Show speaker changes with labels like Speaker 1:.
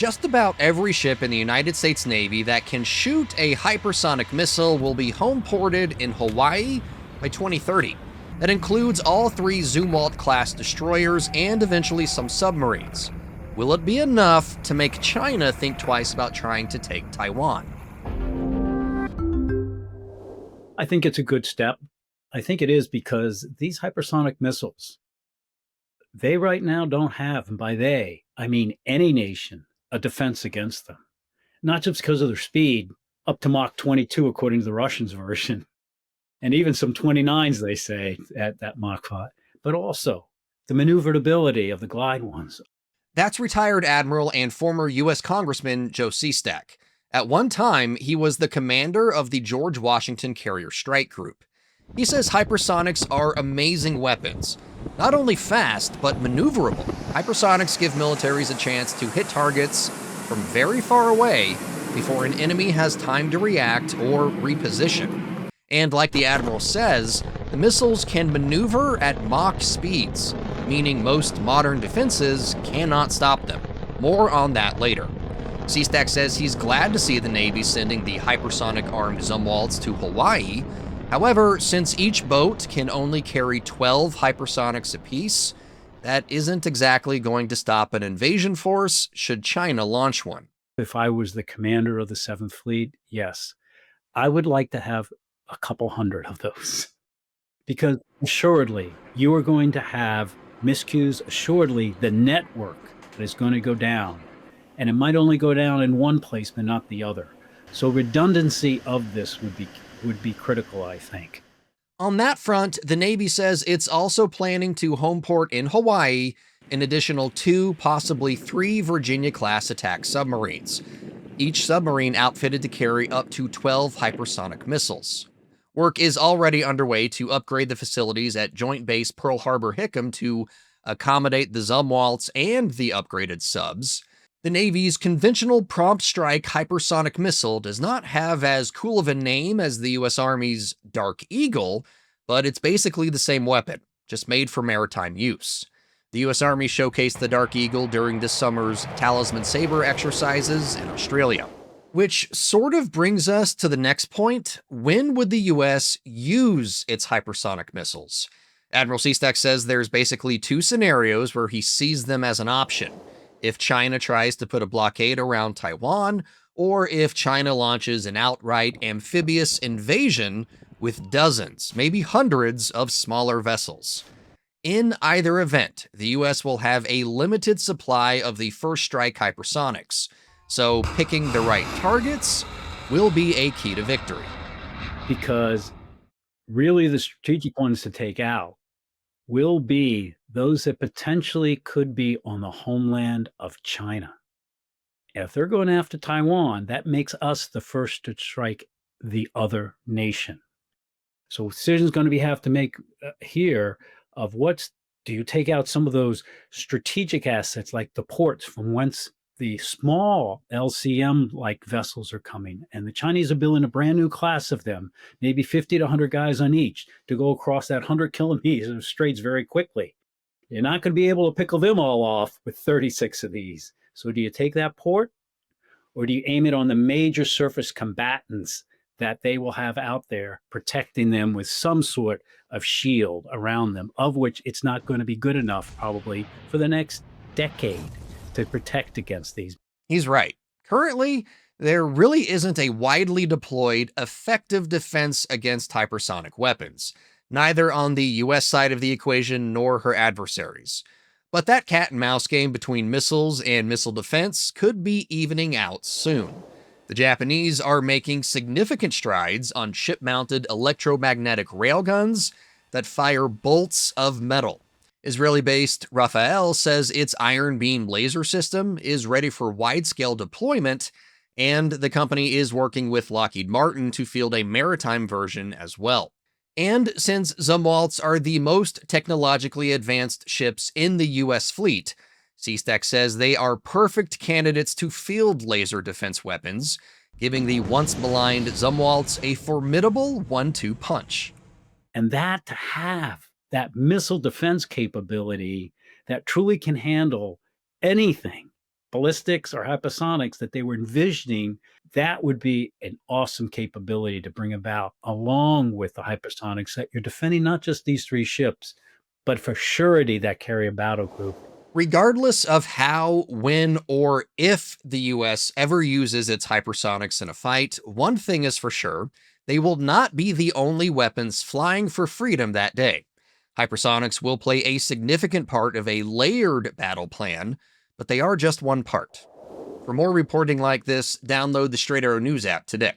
Speaker 1: Just about every ship in the United States Navy that can shoot a hypersonic missile will be home ported in Hawaii by 2030. That includes all 3 Zumwalt-class destroyers and eventually some submarines. Will it be enough to make China think twice about trying to take Taiwan?
Speaker 2: I think it's a good step. I think it is because these hypersonic missiles, they right now don't have, and by they, I mean any nation, a defense against them. Not just because of their speed, up to Mach 22, according to the Russians' version, and even some 29s, they say, at that Mach 5, but also the maneuverability of the glide ones.
Speaker 1: That's retired Admiral and former U.S. Congressman Joe Sestak. At one time, he was the commander of the George Washington Carrier Strike Group. He says hypersonics are amazing weapons. Not only fast, but maneuverable. Hypersonics give militaries a chance to hit targets from very far away before an enemy has time to react or reposition. And like the Admiral says, the missiles can maneuver at Mach speeds, meaning most modern defenses cannot stop them. More on that later. Sestak says he's glad to see the Navy sending the hypersonic-armed Zumwalts to Hawaii. However, since each boat can only carry 12 hypersonics apiece, that isn't exactly going to stop an invasion force should China launch one.
Speaker 2: If I was the commander of the 7th Fleet, yes, I would like to have a couple hundred of those. Because assuredly, you are going to have miscues. Assuredly, the network is going to go down. And it might only go down in one place, but not the other. So redundancy of this would be critical, I think.
Speaker 1: On that front, the Navy says it's also planning to home port in Hawaii an additional 2, possibly 3 Virginia-class attack submarines, each submarine outfitted to carry up to 12 hypersonic missiles. Work is already underway to upgrade the facilities at Joint Base Pearl Harbor-Hickam to accommodate the Zumwalts and the upgraded subs. The Navy's conventional prompt strike hypersonic missile does not have as cool of a name as the U.S. Army's Dark Eagle, but it's basically the same weapon, just made for maritime use. The U.S. Army showcased the Dark Eagle during this summer's Talisman Sabre exercises in Australia. Which sort of brings us to the next point. When would the U.S. use its hypersonic missiles? Admiral Sestak says there's basically 2 scenarios where he sees them as an option. If China tries to put a blockade around Taiwan, or if China launches an outright amphibious invasion with dozens, maybe hundreds of smaller vessels. In either event, the U.S. will have a limited supply of the first strike hypersonics, so picking the right targets will be a key to victory.
Speaker 2: Because really the strategic ones to take out will be those that potentially could be on the homeland of China. If they're going after Taiwan, that makes us the first to strike the other nation. So decisions going to have to make here of do you take out some of those strategic assets like the ports from whence the small LCM-like vessels are coming, and the Chinese are building a brand new class of them, maybe 50 to 100 guys on each, to go across that 100 kilometers of straits very quickly. You're not going to be able to pickle them all off with 36 of these. So do you take that port, or do you aim it on the major surface combatants that they will have out there, protecting them with some sort of shield around them, of which it's not going to be good enough probably for the next decade to protect against these?
Speaker 1: He's right. Currently, there really isn't a widely deployed, effective defense against hypersonic weapons, neither on the US side of the equation nor her adversaries. But that cat and mouse game between missiles and missile defense could be evening out soon. The Japanese are making significant strides on ship-mounted electromagnetic railguns that fire bolts of metal. Israeli-based Rafael says its iron beam laser system is ready for wide-scale deployment, and the company is working with Lockheed Martin to field a maritime version as well. And since Zumwalts are the most technologically advanced ships in the U.S. fleet, Sestak says they are perfect candidates to field laser defense weapons, giving the once-maligned Zumwalts a formidable 1-2 punch.
Speaker 2: And that to have that missile defense capability that truly can handle anything ballistics or hypersonics that they were envisioning, that would be an awesome capability to bring about, along with the hypersonics that you're defending not just these three ships, but for surety that carry a battle group.
Speaker 1: Regardless of how, when, or if the US ever uses its hypersonics in a fight, one thing is for sure: they will not be the only weapons flying for freedom that day. Hypersonics will play a significant part of a layered battle plan, but they are just one part. For more reporting like this, download the Straight Arrow News app today.